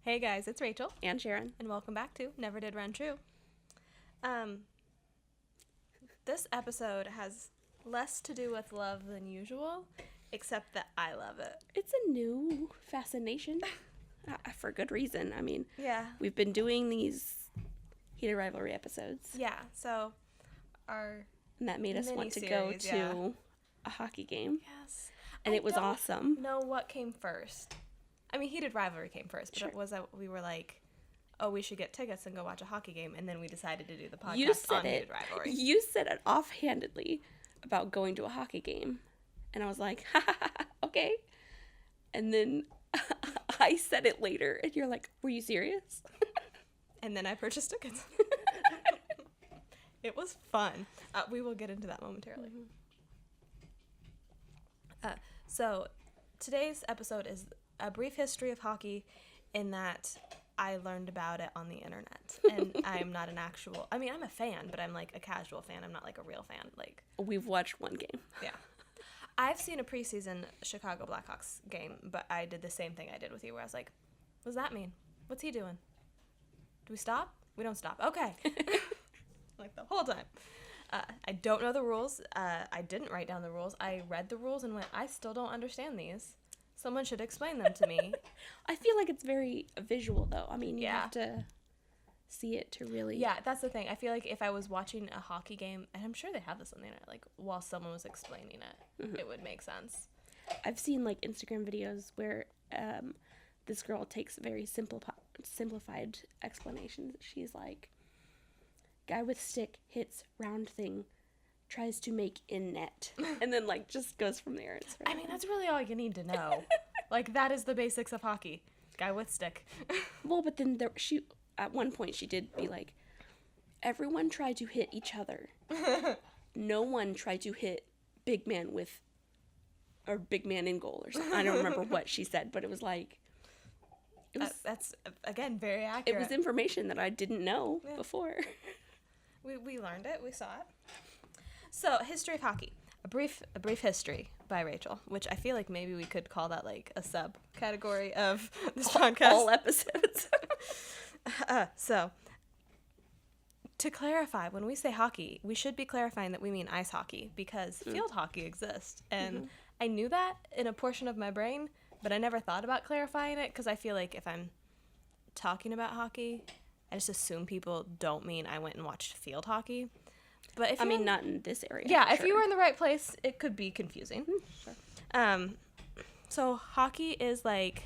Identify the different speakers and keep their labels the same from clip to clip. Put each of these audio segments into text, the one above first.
Speaker 1: Hey guys, it's Rachel
Speaker 2: And Sharon.
Speaker 1: and welcome back to Never Did Run True. This episode has less to do with love than usual, except that I love it.
Speaker 2: It's a new fascination for good reason. I mean,
Speaker 1: Yeah.
Speaker 2: we've been doing these heated rivalry episodes,
Speaker 1: Yeah, so our
Speaker 2: and that made us want to go
Speaker 1: mini-series,
Speaker 2: to
Speaker 1: yeah.
Speaker 2: a hockey game,
Speaker 1: yes,
Speaker 2: and
Speaker 1: I
Speaker 2: it was
Speaker 1: don't
Speaker 2: awesome.
Speaker 1: know what came first. I mean, heated rivalry came first, but
Speaker 2: Sure.
Speaker 1: it was that we were like, oh, we should get tickets and go watch a hockey game, and then we decided to do the
Speaker 2: You
Speaker 1: podcast
Speaker 2: said
Speaker 1: on
Speaker 2: it.
Speaker 1: heated rivalry.
Speaker 2: You said it offhandedly about going to a hockey game, and I was like, ha, ha, ha, okay. And then I said it later, and you're like, were you serious?
Speaker 1: And then I purchased tickets. It was fun. We will get into that momentarily. So today's episode is a brief history of hockey in that I learned about it on the internet. And I'm not an actual, I mean, I'm a fan, but I'm like a casual fan. I'm not like a real fan. Like,
Speaker 2: We've watched one game.
Speaker 1: yeah. I've seen a preseason Chicago Blackhawks game, but I did the same thing I did with you where I was like, what does that mean? What's he doing? Do we stop? We don't stop. Okay. Like the whole time. I don't know the rules. I didn't write down the rules. I read the rules and went, I still don't understand these. Someone should explain them to me.
Speaker 2: I feel like it's very visual, though. I mean, you
Speaker 1: Yeah.
Speaker 2: have to see it to really...
Speaker 1: Yeah, that's the thing. I feel like if I was watching a hockey game, and I'm sure they have this on the internet, like while someone was explaining it, it would make sense.
Speaker 2: I've seen, like, Instagram videos where this girl takes very simplified explanations. She's like, guy with stick hits round thing, tries to make in net, and then, like, just goes from there. It's
Speaker 1: I mean, that's really all you need to know. Like, that is the basics of hockey. Guy with stick.
Speaker 2: Well, but then she, at one point, she did be like, everyone tried to hit each other. No one tried to hit big man with, or big man in goal or something. I don't remember what she said, but it was like, it was,
Speaker 1: That's, again, very
Speaker 2: it
Speaker 1: accurate.
Speaker 2: was information that I didn't know before.
Speaker 1: We learned it. We saw it. So, history of hockey. A brief history by Rachel, which I feel like maybe we could call that like a subcategory of this podcast.
Speaker 2: All episodes.
Speaker 1: So, to clarify, when we say hockey, we should be clarifying that we mean ice hockey because field hockey exists. And I knew that in a portion of my brain, but I never thought about clarifying it because I feel like if I'm talking about hockey, I just assume people don't mean I went and watched field hockey. But if
Speaker 2: I
Speaker 1: you're
Speaker 2: mean,
Speaker 1: in-
Speaker 2: not in this area.
Speaker 1: yeah, if
Speaker 2: sure.
Speaker 1: you were in the right place, it could be confusing.
Speaker 2: Sure.
Speaker 1: So hockey is like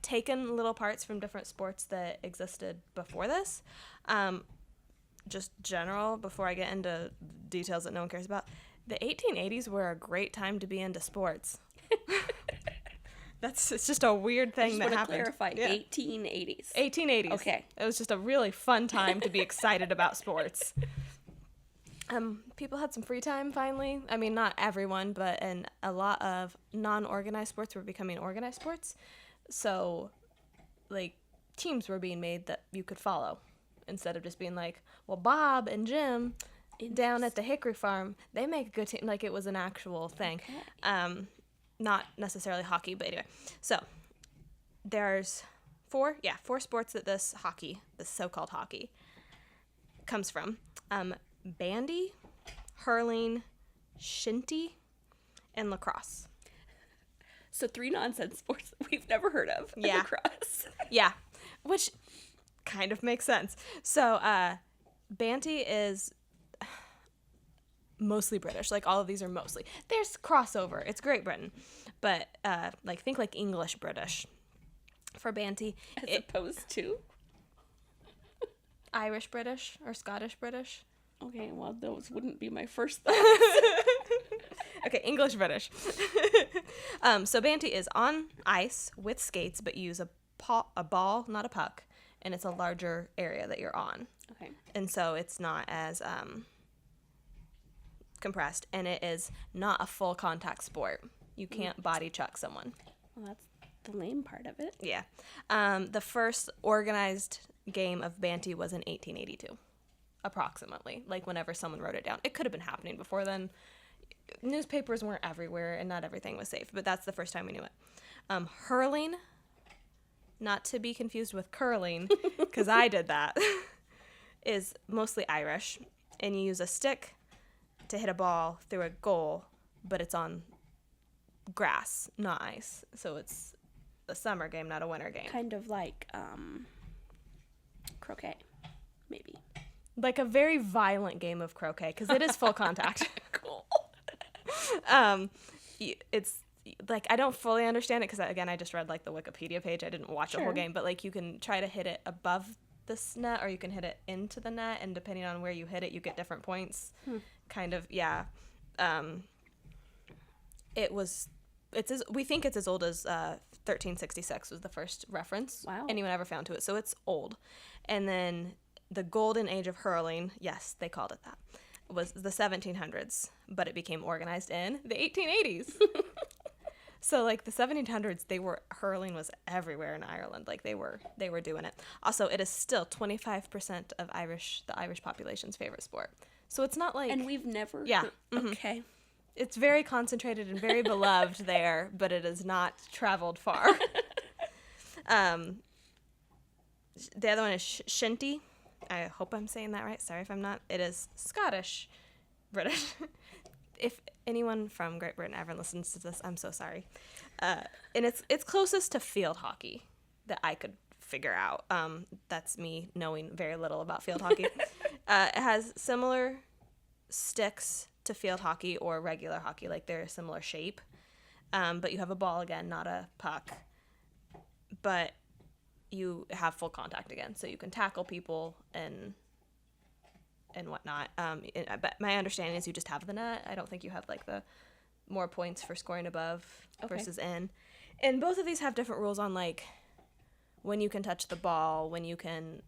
Speaker 1: taken little parts from different sports that existed before this. Just general, before I get into details that no one cares about, the 1880s were a great time to be into sports. It's just a weird thing that
Speaker 2: to
Speaker 1: happened.
Speaker 2: clarify,
Speaker 1: Yeah.
Speaker 2: 1880s.
Speaker 1: 1880s.
Speaker 2: Okay.
Speaker 1: It was just a really fun time to be excited about sports. People had some free time finally. I mean, not everyone, but and a lot of non-organized sports were becoming organized sports. So, like, teams were being made that you could follow instead of just being like, well, Bob and Jim down at the Hickory Farm, they make a good team. Like, it was an actual thing.
Speaker 2: Okay.
Speaker 1: Not necessarily hockey, but anyway. So, there's four sports that this so-called hockey, comes from. Bandy, hurling, shinty, and lacrosse.
Speaker 2: So 3 nonsense sports that we've never heard of. and
Speaker 1: Yeah.
Speaker 2: Lacrosse.
Speaker 1: Yeah, which kind of makes sense. So, banty is mostly British. Like, all of these are mostly. There's crossover. It's Great Britain. But, think like English British for banty.
Speaker 2: As opposed to...
Speaker 1: Irish British or Scottish British.
Speaker 2: Okay, well, those wouldn't be my first thoughts.
Speaker 1: Okay, English British. So banty is on ice with skates, but use a ball, not a puck, and it's a larger area that you're on.
Speaker 2: Okay.
Speaker 1: And so it's not as compressed, and it is not a full contact sport. You can't body chuck someone.
Speaker 2: Well, that's the lame part of it.
Speaker 1: Yeah. The first organized game of banty was in 1882, approximately, like whenever someone wrote it down. It could have been happening before then. Newspapers weren't everywhere, and not everything was safe, but that's the first time we knew it. Hurling not to be confused with curling, because I did that, is mostly Irish. And you use a stick to hit a ball through a goal, but it's on grass, not ice. So it's a summer game, not a winter game.
Speaker 2: Kind of like croquet, maybe.
Speaker 1: Like a very violent game of croquet, because it is full contact.
Speaker 2: Cool.
Speaker 1: It's like, I don't fully understand it because, again, I just read like the Wikipedia page. I didn't watch the whole game, but like you can try to hit it above this net or you can hit it into the net, and depending on where you hit it, you get different points. Kind of, yeah. We think it's as old as 1366 was the first reference anyone ever found to it, so it's old. And then the golden age of hurling, yes, they called it that, was the 1700s, but it became organized in the 1880s. So like the 1700s, hurling was everywhere in Ireland. Like they were doing it. Also, it is still 25% of the Irish population's favorite sport. So it's not like,
Speaker 2: and we've never.
Speaker 1: Yeah.
Speaker 2: Okay.
Speaker 1: It's very concentrated and very beloved there, but it has not traveled far. The other one is shinty. I hope I'm saying that right. Sorry if I'm not. It is Scottish, British. If anyone from Great Britain ever listens to this, I'm so sorry. And it's closest to field hockey that I could figure out. That's me knowing very little about field hockey. It has similar sticks to field hockey or regular hockey, like they're a similar shape. But you have a ball again, not a puck. But you have full contact again, so you can tackle people and whatnot. But my understanding is you just have the net. I don't think you have like the more points for scoring above versus in. And both of these have different rules on like when you can touch the ball, when you can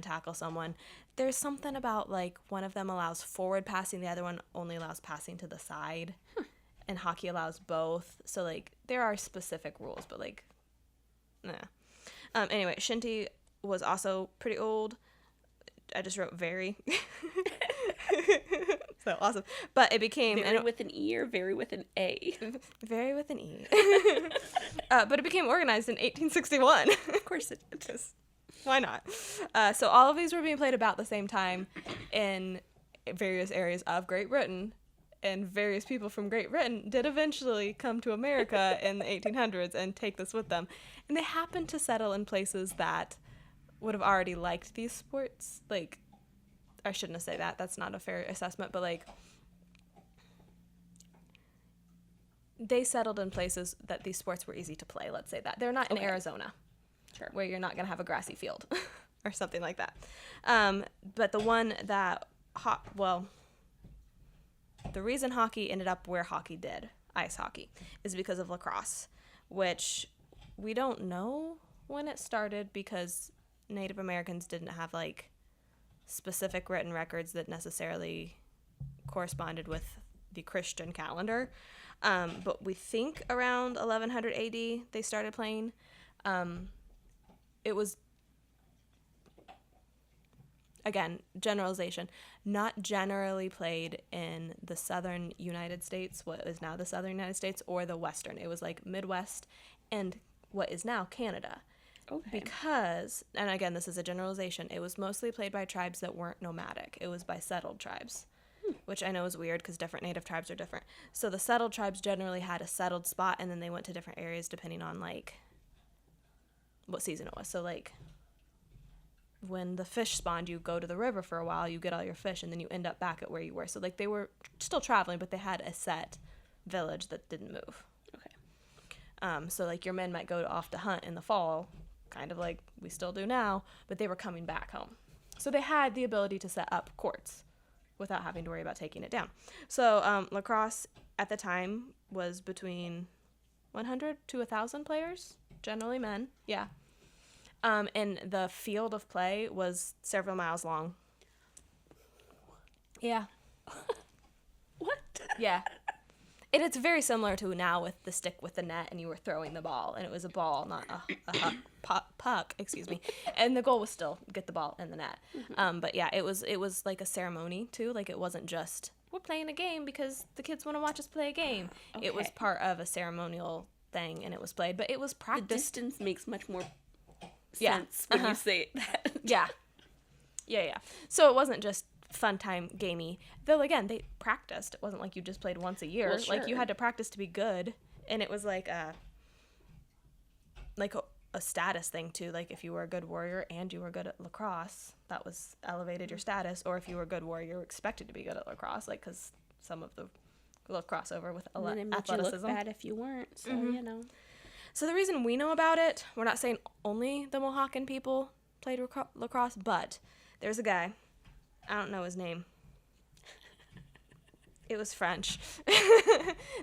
Speaker 1: tackle someone. There's something about like one of them allows forward passing, the other one only allows passing to the side. And hockey allows both. So like there are specific rules, but like anyway, shinty was also pretty old. I just wrote very. So awesome. But it became...
Speaker 2: Very with an E or very with an A?
Speaker 1: Very with an E. But it became organized in 1861.
Speaker 2: Of course it is.
Speaker 1: Why not? So all of these were being played about the same time in various areas of Great Britain. And various people from Great Britain did eventually come to America in the 1800s and take this with them. And they happened to settle in places that would have already liked these sports. Like, I shouldn't have said that. That's not a fair assessment. But, like, they settled in places that these sports were easy to play. Let's say that. They're not in Arizona, where you're not going to have a grassy field or something like that. But the one that, the reason hockey ended up where hockey did, ice hockey, is because of lacrosse, which we don't know when it started because Native Americans didn't have like specific written records that necessarily corresponded with the Christian calendar. But we think around 1100 AD they started playing. It was, again, generalization, not generally played in the southern United States, what is now the southern United States, or the western. It was like Midwest and what is now Canada. Okay. Because, and again, this is a generalization, it was mostly played by tribes that weren't nomadic. It was by settled tribes, which I know is weird because different native tribes are different. So the settled tribes generally had a settled spot, and then they went to different areas depending on, like, what season it was. So, like, when the fish spawned, you go to the river for a while, you get all your fish, and then you end up back at where you were. So, like, they were still traveling, but they had a set village that didn't move. Okay. So, like, your men might go off to hunt in the fall, kind of like we still do now, but they were coming back home. So they had the ability to set up courts without having to worry about taking it down. So lacrosse at the time was between 100 to 1,000 players, generally men, yeah. And the field of play was several miles long. Yeah.
Speaker 2: What?
Speaker 1: Yeah. And it's very similar to now with the stick with the net, and you were throwing the ball, and it was a ball, not a puck, excuse me. And the goal was still get the ball in the net. Mm-hmm. But yeah, it was like a ceremony too. Like, it wasn't just we're playing a game because the kids want to watch us play a game. Okay. It was part of a ceremonial thing, and it was played, but it was practiced.
Speaker 2: The distance makes much more sense when you say that.
Speaker 1: Yeah. Yeah. So it wasn't just fun time gamey. Though, again, they practiced. It wasn't like you just played once a year.
Speaker 2: Well, sure.
Speaker 1: Like, you had to practice to be good. And it was like a status thing, too. Like, if you were a good warrior and you were good at lacrosse, that was elevated your status. Or if you were a good warrior, you were expected to be good at lacrosse. Like, because some of the little crossover with
Speaker 2: And then it made
Speaker 1: athleticism.
Speaker 2: you look bad if you weren't. So, you know.
Speaker 1: So the reason we know about it, we're not saying only the Mohawken people played lacrosse, but there's a guy. I don't know his name. It was French.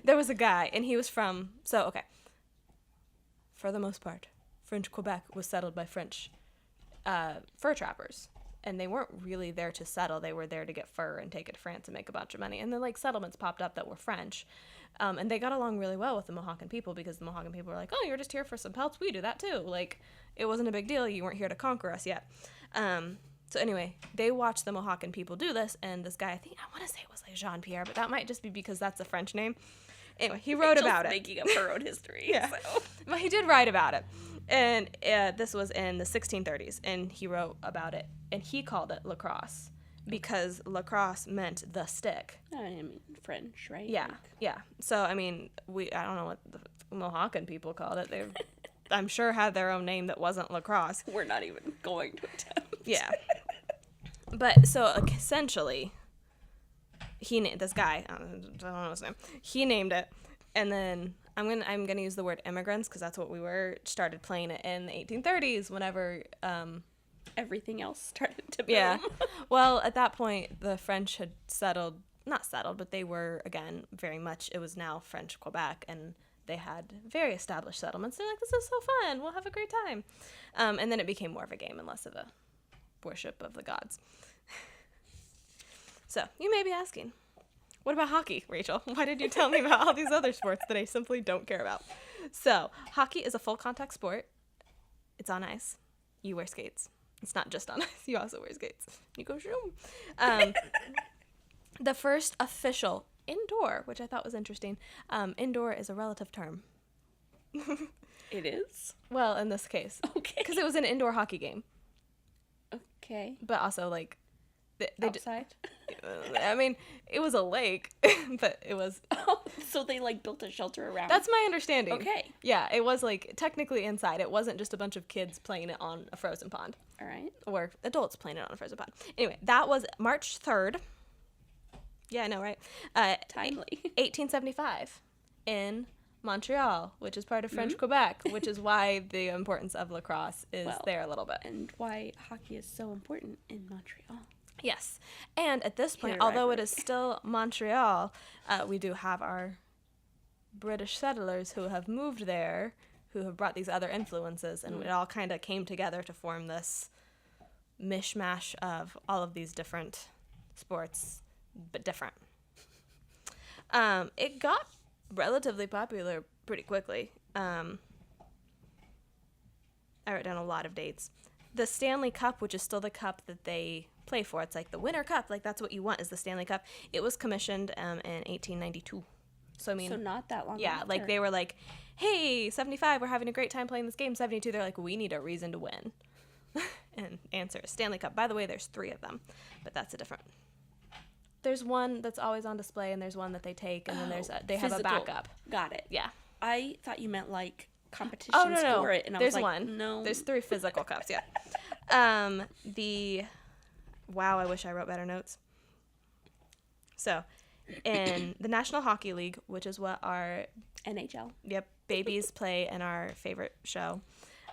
Speaker 1: There was a guy, and he was from... So, okay. For the most part, French Quebec was settled by French fur trappers. And they weren't really there to settle. They were there to get fur and take it to France and make a bunch of money. And then, like, settlements popped up that were French. And they got along really well with the Mohawken people because the Mohawken people were like, oh, you're just here for some pelts? We do that, too. Like, it wasn't a big deal. You weren't here to conquer us yet. So anyway, they watched the Mohawken people do this, and this guy, I want to say it was like Jean-Pierre, but that might just be because that's a French name. Anyway, he wrote about it.
Speaker 2: Making up her own history.
Speaker 1: Yeah.
Speaker 2: So.
Speaker 1: But he did write about it. And this was in the 1630s, and he wrote about it, and he called it lacrosse because lacrosse meant the stick.
Speaker 2: I mean, French, right?
Speaker 1: Yeah,
Speaker 2: Like,
Speaker 1: yeah. So, I mean, I don't know what the Mohawken people called it. They, I'm sure, had their own name that wasn't lacrosse.
Speaker 2: we're not even going to attempt.
Speaker 1: Yeah. But, so, essentially, this guy, I don't know his name, he named it, and then I'm gonna use the word immigrants because that's what we started playing it in the 1830s whenever...
Speaker 2: Everything else started to boom.
Speaker 1: Yeah. Well, at that point, the French had not settled, but they were, again, very much, it was now French Quebec, and they had very established settlements. They're like, this is so fun. We'll have a great time. And then it became more of a game and less of a worship of the gods. So, you may be asking, what about hockey, Rachel? Why did you tell me about all these other sports that I simply don't care about? So, hockey is a full contact sport. It's on ice. You wear skates. It's not just on ice. You also wear skates. You go shoom. The first official indoor, which I thought was interesting. Indoor is a relative term.
Speaker 2: It is?
Speaker 1: Well, in this case.
Speaker 2: Okay.
Speaker 1: Because it was an indoor hockey game.
Speaker 2: Okay.
Speaker 1: But also, like...
Speaker 2: Outside?
Speaker 1: I mean, it was a lake, but it was...
Speaker 2: Oh, so they, like, built a shelter around.
Speaker 1: That's my understanding.
Speaker 2: Okay.
Speaker 1: Yeah, it was, like, technically inside. It wasn't just a bunch of kids playing it on a frozen pond.
Speaker 2: All right.
Speaker 1: Or adults playing it on a frozen pond. Anyway, that was March 3rd. Yeah, I know, right?
Speaker 2: Timely.
Speaker 1: 1875 in Montreal, which is part of French Quebec, which is why the importance of lacrosse is there a little bit.
Speaker 2: And why hockey is so important in Montreal.
Speaker 1: Yes. And at this point,
Speaker 2: Here,
Speaker 1: although it
Speaker 2: rivalry.
Speaker 1: is still Montreal, we do have our British settlers who have moved there, who have brought these other influences, and it all kind of came together to form this mishmash of all of these different sports, but different. It got relatively popular pretty quickly. I wrote down a lot of dates. The Stanley Cup, which is still the cup that they play for, it's like the Winter Cup, like that's what you want is the Stanley Cup. It was commissioned in 1892. So I mean,
Speaker 2: So not that long
Speaker 1: yeah,
Speaker 2: after.
Speaker 1: like they were like, hey, 75, we're having a great time playing this game. 72, they're like, we need a reason to win. And answer is Stanley Cup. By the way, there's 3 of them, but that's a different. There's one that's always on display, and there's one that they take, and then they have a
Speaker 2: physical.
Speaker 1: backup.
Speaker 2: Got it.
Speaker 1: Yeah.
Speaker 2: I thought you meant like competitions
Speaker 1: Oh, no.
Speaker 2: for it, and I
Speaker 1: There's
Speaker 2: was like,
Speaker 1: one.
Speaker 2: no.
Speaker 1: There's 3 physical cups, yeah. Wow, I wish I wrote better notes. So, in the National Hockey League, which is what our
Speaker 2: NHL.
Speaker 1: babies play in our favorite show.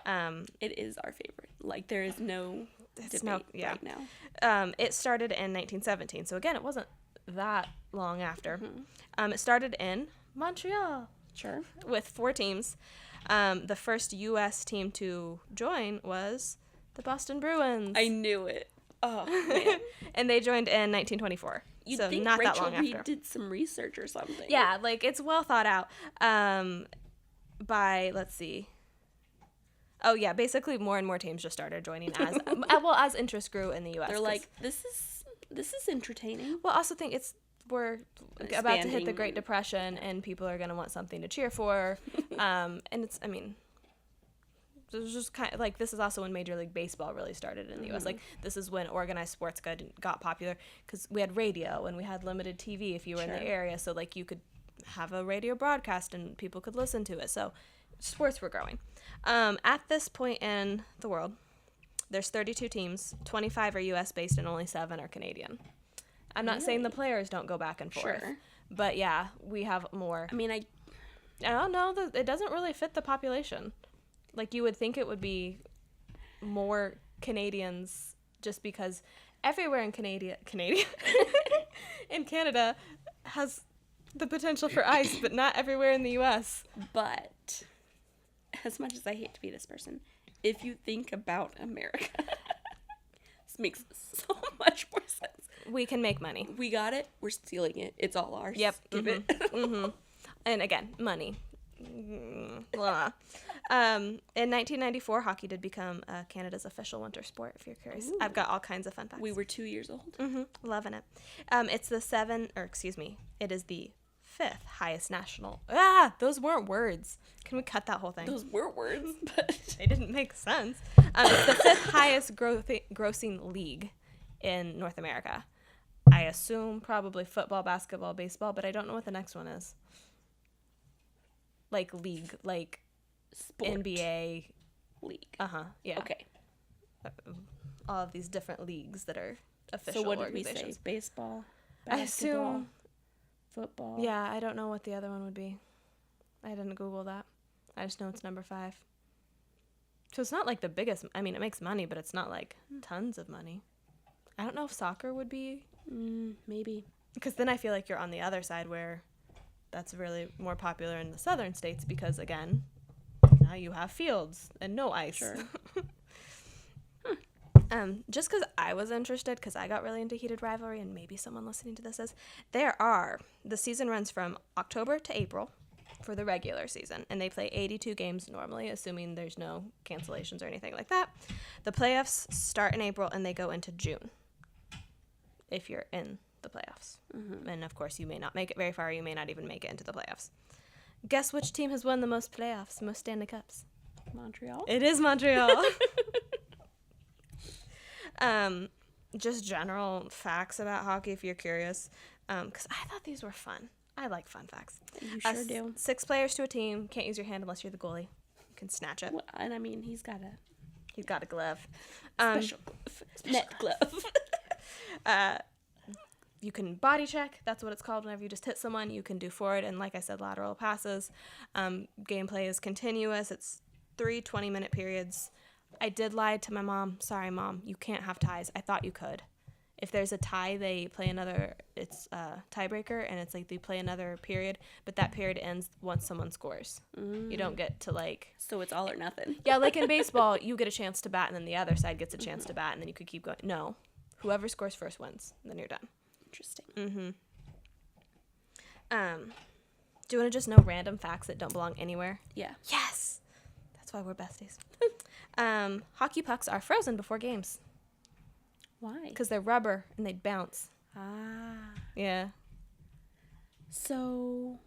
Speaker 2: It is our favorite. Like there is no debate right now.
Speaker 1: It started in 1917, so again, it wasn't that long after. It started in Montreal.
Speaker 2: Sure.
Speaker 1: With 4 teams. The first U.S. team to join was the Boston Bruins.
Speaker 2: I knew it. Oh, man.
Speaker 1: And they joined in 1924.
Speaker 2: You'd
Speaker 1: so
Speaker 2: think
Speaker 1: not
Speaker 2: Rachel
Speaker 1: that long
Speaker 2: Reed
Speaker 1: after.
Speaker 2: did some research or something.
Speaker 1: Yeah, like it's well thought out. By, let's see. Oh yeah, basically more and more teams just started joining as interest grew in the U.S.
Speaker 2: They're like, this is entertaining.
Speaker 1: Well, I also think we're about to hit the Great
Speaker 2: Expanding.
Speaker 1: Depression, and people are going to want something to cheer for. And it's, I mean, It was just kind of like, this is also when Major League Baseball really started in the U.S. Like, this is when organized sports got popular, because we had radio and we had limited TV if you were in the area. So, like, you could have a radio broadcast and people could listen to it. So, sports were growing. At this point in the world, there's 32 teams. 25 are U.S.-based and only 7 are Canadian. I'm not saying the players don't go back and forth.
Speaker 2: Sure.
Speaker 1: But, yeah, we have more.
Speaker 2: I mean, I
Speaker 1: don't know. It doesn't really fit the population. Like, you would think it would be more Canadians, just because everywhere in Canada in Canada has the potential for ice, but not everywhere in the U.S.
Speaker 2: But as much as I hate to be this person, if you think about America, this makes so much more sense.
Speaker 1: We can make money.
Speaker 2: We got it. We're stealing it. It's all ours.
Speaker 1: Yep.
Speaker 2: Give it.
Speaker 1: And again, money. Blah. In 1994, hockey did become Canada's official winter sport, if you're curious.
Speaker 2: Ooh.
Speaker 1: I've got all kinds of fun facts.
Speaker 2: We were 2 years old.
Speaker 1: Loving it. It is the 5th highest national. Those weren't words. Can we cut that whole thing?
Speaker 2: Those were words, but
Speaker 1: they didn't make sense. It's the 5th highest grossing league in North America. I assume probably football, basketball, baseball, but I don't know what the next one is. Like league, like
Speaker 2: sport.
Speaker 1: NBA.
Speaker 2: League.
Speaker 1: Yeah.
Speaker 2: Okay.
Speaker 1: All of these different leagues that are official
Speaker 2: So what did we
Speaker 1: organizations.
Speaker 2: say? Baseball,
Speaker 1: I
Speaker 2: basketball,
Speaker 1: assume.
Speaker 2: football.
Speaker 1: Yeah, I don't know what the other one would be. I didn't Google that. I just know it's number 5. So it's not like the biggest. I mean, it makes money, but it's not like tons of money. I don't know if soccer would be.
Speaker 2: Maybe.
Speaker 1: Because then I feel like you're on the other side where that's really more popular in the southern states because, again, now you have fields and no ice.
Speaker 2: Sure.
Speaker 1: Just because I was interested, because I got really into heated rivalry, and maybe someone listening to this is, the season runs from October to April for the regular season, and they play 82 games normally, assuming there's no cancellations or anything like that. The playoffs start in April, and they go into June, if you're in the playoffs. And, of course, you may not make it very far. You may not even make it into the playoffs. Guess which team has won the most playoffs, most Stanley Cups?
Speaker 2: Montreal?
Speaker 1: It is Montreal. Just general facts about hockey, if you're curious, because I thought these were fun. I like fun facts.
Speaker 2: You sure do.
Speaker 1: 6 players to a team. Can't use your hand unless you're the goalie. You can snatch it.
Speaker 2: Well, and I mean, he's got
Speaker 1: a glove.
Speaker 2: Special net glove.
Speaker 1: You can body check. That's what it's called whenever you just hit someone. You can do forward and, like I said, lateral passes. Gameplay is continuous. It's 3 20-minute periods. I did lie to my mom. Sorry, Mom. You can't have ties. I thought you could. If there's a tie, they play another. It's a tiebreaker, and it's like they play another period, but that period ends once someone scores. You don't get to, like...
Speaker 2: So it's all or nothing.
Speaker 1: Yeah, like in baseball, you get a chance to bat, and then the other side gets a chance to bat, and then you could keep going. No. Whoever scores first wins, and then you're done.
Speaker 2: Interesting.
Speaker 1: Do you want to just know random facts that don't belong anywhere?
Speaker 2: Yeah.
Speaker 1: Yes! That's why we're besties. Hockey pucks are frozen before games.
Speaker 2: Why?
Speaker 1: Because they're rubber, and they'd bounce. Yeah.
Speaker 2: So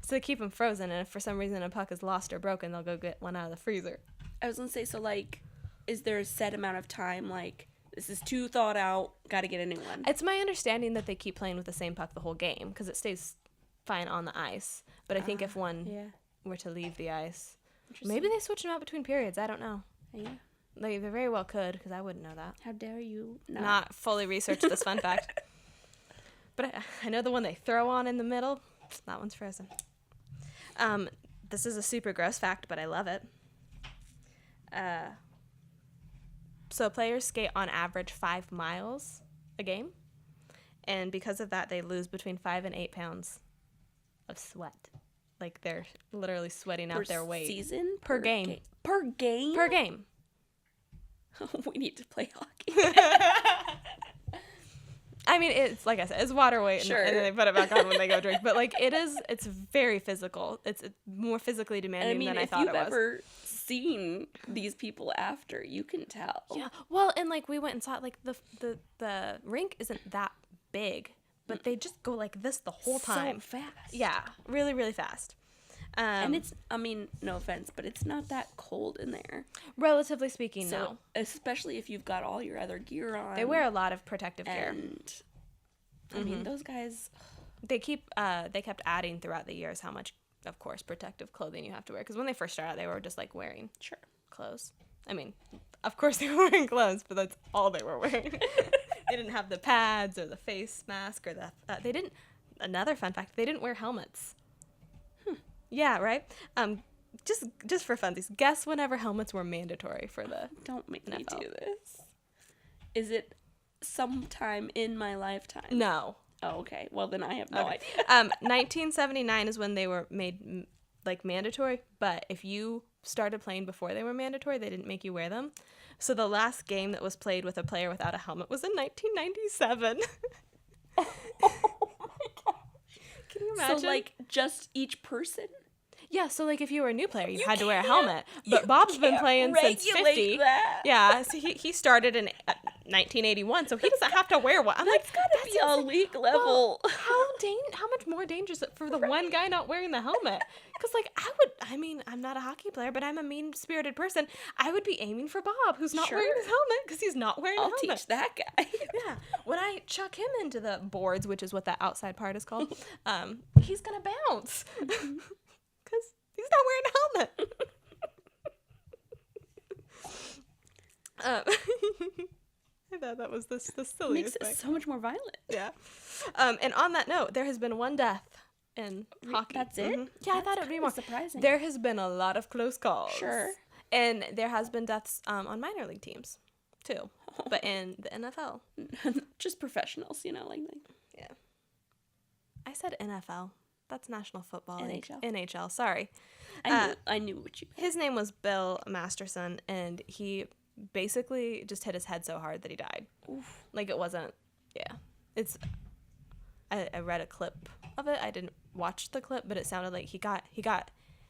Speaker 1: they keep them frozen, and if for some reason a puck is lost or broken, they'll go get one out of the freezer.
Speaker 2: I was going to say, so, like, is there a set amount of time, like, this is too thought out, got to get a new one?
Speaker 1: It's my understanding that they keep playing with the same puck the whole game, because it stays fine on the ice. But I think if one were to leave the ice, maybe they switch them out between periods. I don't know.
Speaker 2: Yeah.
Speaker 1: They very well could, because I wouldn't know that.
Speaker 2: How dare you
Speaker 1: not fully research this fun fact. But I know the one they throw on in the middle, that one's frozen. This is a super gross fact, but I love it. So players skate on average 5 miles a game. And because of that, they lose between 5 and 8 pounds of sweat. Like, they're literally sweating out their weight.
Speaker 2: Season?
Speaker 1: Per game.
Speaker 2: Per game?
Speaker 1: Per game.
Speaker 2: We need to play hockey.
Speaker 1: I mean, it's like I said, it's water weight,
Speaker 2: Sure.
Speaker 1: and then they put it back on when they go drink. But like, it's very physical. It's more physically demanding than I thought it was.
Speaker 2: If you've ever seen these people after, you can tell.
Speaker 1: Yeah. Well, and like we went and saw it. Like the rink isn't that big, but they just go like this the whole time.
Speaker 2: So fast.
Speaker 1: Yeah, really, really fast.
Speaker 2: And it's, I mean, no offense, but it's not that cold in there.
Speaker 1: Relatively speaking,
Speaker 2: So,
Speaker 1: no.
Speaker 2: especially if you've got all your other gear on.
Speaker 1: They wear a lot of protective gear.
Speaker 2: And, I mean, those guys...
Speaker 1: They kept adding throughout the years how much, of course, protective clothing you have to wear. Because when they first started out, they were just, like, wearing clothes. I mean, of course they were wearing clothes, but that's all they were wearing. They didn't have the pads or the face mask or the... they didn't... Another fun fact, they didn't wear helmets. Yeah, right? Just for funsies, guess whenever helmets were mandatory for the
Speaker 2: Don't make me
Speaker 1: NFL.
Speaker 2: do this. Is it sometime in my lifetime?
Speaker 1: No.
Speaker 2: Oh, okay. Well, then I have no idea.
Speaker 1: 1979 is when they were made like mandatory, but if you started playing before they were mandatory, they didn't make you wear them. So the last game that was played with a player without a helmet was in 1997.
Speaker 2: Oh my gosh.
Speaker 1: Can you imagine?
Speaker 2: So, like, just each person?
Speaker 1: Yeah, so like if you were a new player, you had to wear a helmet. But Bob's been playing since 50.
Speaker 2: That.
Speaker 1: Yeah, so he started in 1981, so he doesn't have to wear one. I'm
Speaker 2: That's gotta be a league level.
Speaker 1: Well, how much more dangerous for the one guy not wearing the helmet? Because like I'm not a hockey player, but I'm a mean-spirited person. I would be aiming for Bob, who's not wearing his helmet because he's not wearing a helmet.
Speaker 2: I'll teach that guy.
Speaker 1: Yeah, when I chuck him into the boards, which is what that outside part is called, he's gonna bounce. Because he's not wearing a helmet. I thought that was the silliest
Speaker 2: Makes
Speaker 1: thing.
Speaker 2: it so much more violent.
Speaker 1: Yeah. And on that note, there has been one death in hockey.
Speaker 2: That's it?
Speaker 1: Yeah, I thought it would be more
Speaker 2: surprising.
Speaker 1: There has been a lot of close calls.
Speaker 2: Sure.
Speaker 1: And there has been deaths on minor league teams, too. But in the NFL.
Speaker 2: Just professionals, like
Speaker 1: Yeah. I said NFL. That's National Football League.
Speaker 2: NHL.
Speaker 1: NHL, sorry.
Speaker 2: I knew what you meant.
Speaker 1: His name was Bill Masterson, and he basically just hit his head so hard that he died.
Speaker 2: Oof.
Speaker 1: Like, it wasn't, It's, I read a clip of it. I didn't watch the clip, but it sounded like he got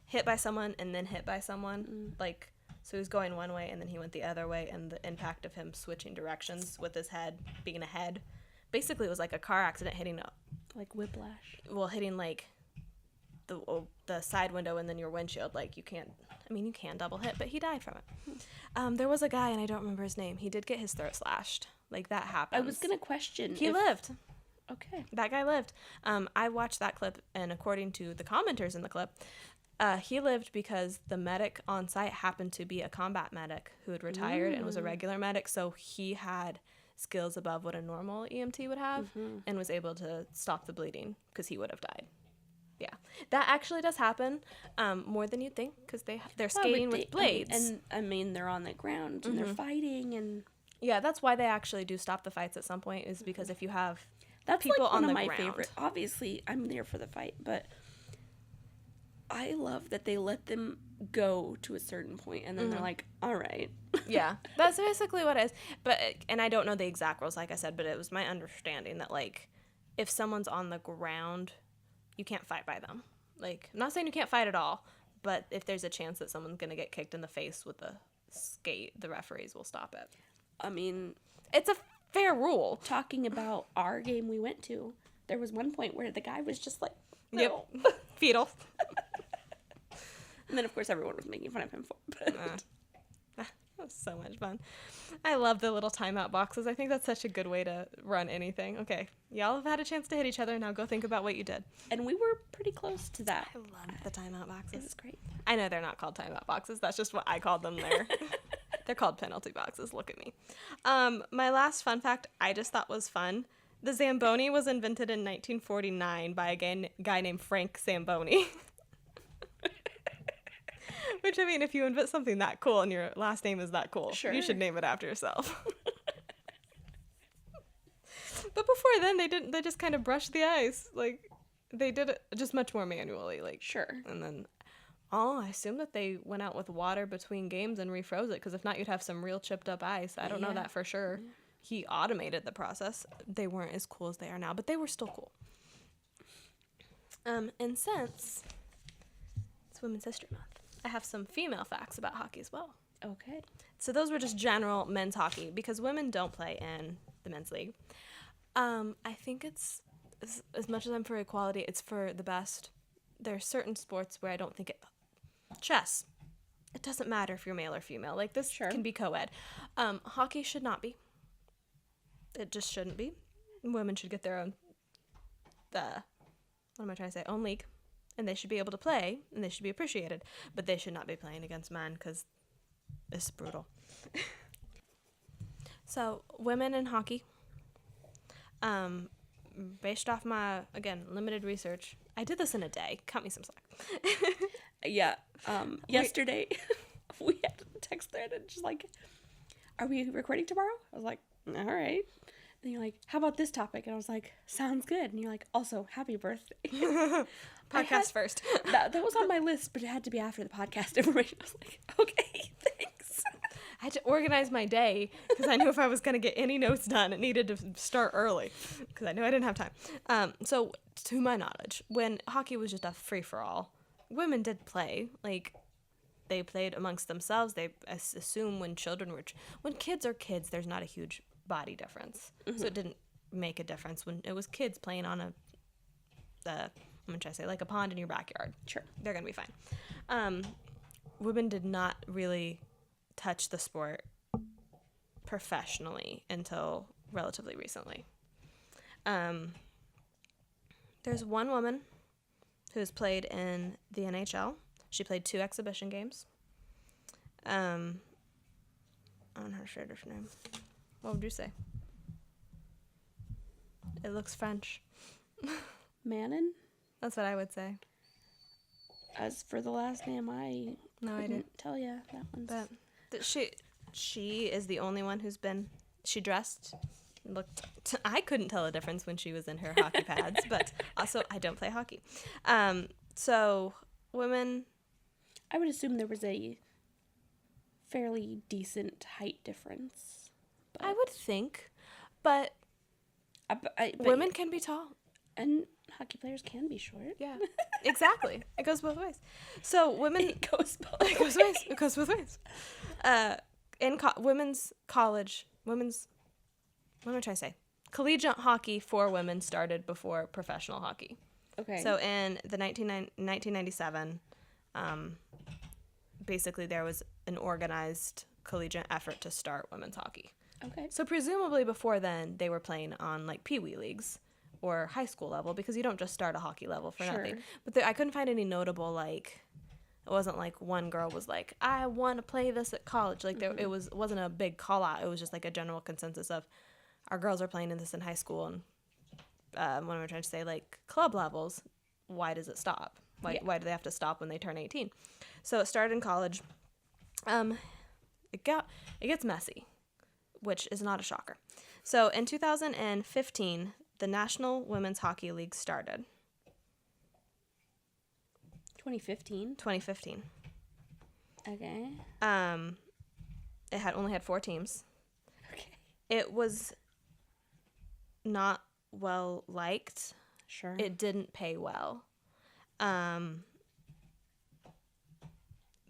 Speaker 1: hit by someone and then hit by someone. Like, so he was going one way and then he went the other way, and the impact of him switching directions with his head being ahead basically was like a car accident hitting
Speaker 2: like whiplash.
Speaker 1: Well, hitting like the side window and then your windshield. Like you can double hit, but he died from it. There was a guy, and I don't remember his name. He did get his throat slashed. Like that happened.
Speaker 2: I was gonna question.
Speaker 1: He lived.
Speaker 2: Okay.
Speaker 1: That guy lived. I watched that clip, and according to the commenters in the clip, he lived because the medic on site happened to be a combat medic who had retired and was a regular medic, so he had skills above what a normal EMT would have, and was able to stop the bleeding because he would have died. Yeah, that actually does happen more than you'd think, because they're skating with blades.
Speaker 2: And I mean, they're on the ground and they're fighting, and
Speaker 1: yeah, that's why they actually do stop the fights at some point, is because if you have
Speaker 2: that's
Speaker 1: people
Speaker 2: like one
Speaker 1: on
Speaker 2: of
Speaker 1: the
Speaker 2: my
Speaker 1: ground.
Speaker 2: favorite. Obviously, I'm there for the fight, but I love that they let them go to a certain point, and then they're like, all right.
Speaker 1: Yeah, that's basically what it is. But, and I don't know the exact rules, like I said, but it was my understanding that, like, if someone's on the ground, you can't fight by them. Like, I'm not saying you can't fight at all, but if there's a chance that someone's going to get kicked in the face with a skate, the referees will stop it.
Speaker 2: I mean,
Speaker 1: it's a fair rule.
Speaker 2: Talking about our game we went to, there was one point where the guy was just like, no.
Speaker 1: Yep, fetal.
Speaker 2: And then, of course, everyone was making fun of him for it.
Speaker 1: That was so much fun. I love the little timeout boxes. I think that's such a good way to run anything. Okay, y'all have had a chance to hit each other. Now go think about what you did.
Speaker 2: And we were pretty close to that.
Speaker 1: I love the timeout boxes.
Speaker 2: It was great.
Speaker 1: I know they're not called timeout boxes. That's just what I called them there. They're called penalty boxes. Look at me. My last fun fact I just thought was fun. The Zamboni was invented in 1949 by a guy named Frank Zamboni. Which, I mean, if you invent something that cool and your last name is that cool,
Speaker 2: sure,
Speaker 1: you should name it after yourself. But before then, they just kind of brushed the ice. Like, they did it just much more manually. Like,
Speaker 2: sure.
Speaker 1: And then, I assume that they went out with water between games and refroze it, because if not, you'd have some real chipped up ice. I don't know that for sure. Yeah. He automated the process. They weren't as cool as they are now, but they were still cool. And since it's Women's History Month, I have some female facts about hockey as well.
Speaker 2: Okay.
Speaker 1: So those were just general men's hockey, because women don't play in the men's league. I think it's, as much as I'm for equality, it's for the best there's certain sports where I don't think chess, it doesn't matter if you're male or female. Like, this
Speaker 2: Sure.
Speaker 1: can be co-ed. Hockey should not be. It just shouldn't be. Women should get their own, own league. And they should be able to play, and they should be appreciated. But they should not be playing against men, because it's brutal. So, women in hockey, based off my, again, limited research, I did this in a day. Cut me some slack.
Speaker 2: Yeah. Yesterday, we had a text thread and just like, are we recording tomorrow? I was like, all right. And you're like, how about this topic? And I was like, sounds good. And you're like, also, happy birthday.
Speaker 1: Podcast first.
Speaker 2: that was on my list, but it had to be after the podcast information. I was like, okay, thanks.
Speaker 1: I had to organize my day because I knew if I was going to get any notes done, it needed to start early because I knew I didn't have time. So, to my knowledge, when hockey was just a free-for-all, women did play. Like, they played amongst themselves. They assume when kids are kids, there's not a huge body difference. Mm-hmm. So it didn't make a difference when it was kids playing on I'm going to try to say, like a pond in your backyard.
Speaker 2: Sure.
Speaker 1: They're going to be fine. Women did not really touch the sport professionally until relatively recently. There's one woman who's played in the NHL. She played 2 exhibition games. I don't know how to share her name. What would you say? It looks French.
Speaker 2: Manon?
Speaker 1: That's what I would say.
Speaker 2: As for the last name, I didn't tell you that one.
Speaker 1: But she is the only one who's been. She dressed, looked. I couldn't tell a difference when she was in her hockey pads, but also I don't play hockey. So women.
Speaker 2: I would assume there was a fairly decent height difference.
Speaker 1: I would think, but women can be tall.
Speaker 2: And hockey players can be short.
Speaker 1: Yeah, exactly. It goes both ways. So women...
Speaker 2: It goes both
Speaker 1: ways. It goes both ways. In women's college... What am I trying to say? Collegiate hockey for women started before professional hockey.
Speaker 2: Okay.
Speaker 1: So in the 1997, basically there was an organized collegiate effort to start women's hockey.
Speaker 2: Okay.
Speaker 1: So presumably before then, they were playing on, like, peewee leagues or high school level, because you don't just start a hockey level for nothing. But I couldn't find any notable, like, it wasn't like one girl was like, I want to play this at college. Like, it wasn't a big call out. It was just like a general consensus of our girls are playing in this in high school. And what am I trying to say? Like, club levels, why does it stop? Why do they have to stop when they turn 18? So it started in college. It gets messy, which is not a shocker. So in 2015, the National Women's Hockey League started.
Speaker 2: 2015?
Speaker 1: 2015.
Speaker 2: Okay.
Speaker 1: It only had 4 teams.
Speaker 2: Okay.
Speaker 1: It was not well liked.
Speaker 2: Sure.
Speaker 1: It didn't pay well.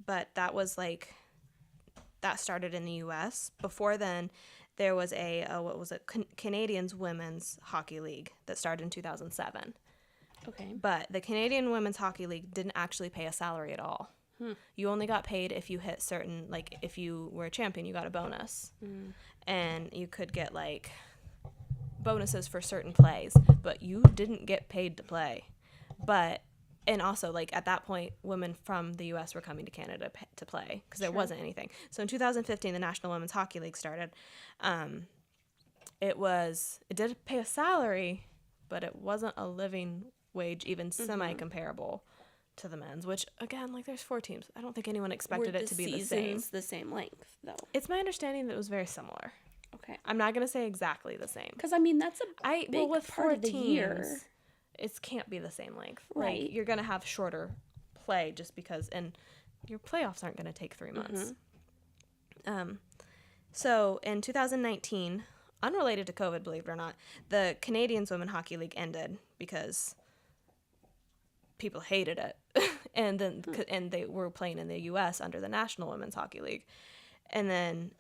Speaker 1: But that was that started in the U.S. Before then, there was Canadian Women's Hockey League that started in 2007.
Speaker 2: Okay.
Speaker 1: But the Canadian Women's Hockey League didn't actually pay a salary at all. You only got paid if you hit certain, like, if you were a champion, you got a bonus. And you could get, like, bonuses for certain plays, but you didn't get paid to play. And also, like, at that point, women from the U.S. were coming to Canada to play because there wasn't anything. So in 2015, the National Women's Hockey League started. It did pay a salary, but it wasn't a living wage, even semi-comparable to the men's, which, again, like, there's 4 teams. I don't think anyone expected it to be the same.
Speaker 2: The same length, though.
Speaker 1: It's my understanding that it was very similar.
Speaker 2: Okay.
Speaker 1: I'm not going to say exactly the same.
Speaker 2: Because, I mean, that's a big
Speaker 1: with
Speaker 2: part
Speaker 1: 4
Speaker 2: of the
Speaker 1: teams,
Speaker 2: year.
Speaker 1: It can't be the same length.
Speaker 2: Right.
Speaker 1: Like, you're going to have shorter play just because, and your playoffs aren't going to take 3 months. So in 2019, unrelated to COVID, believe it or not, the Canadian Women's Hockey League ended because people hated it. and they were playing in the U.S. under the National Women's Hockey League. And then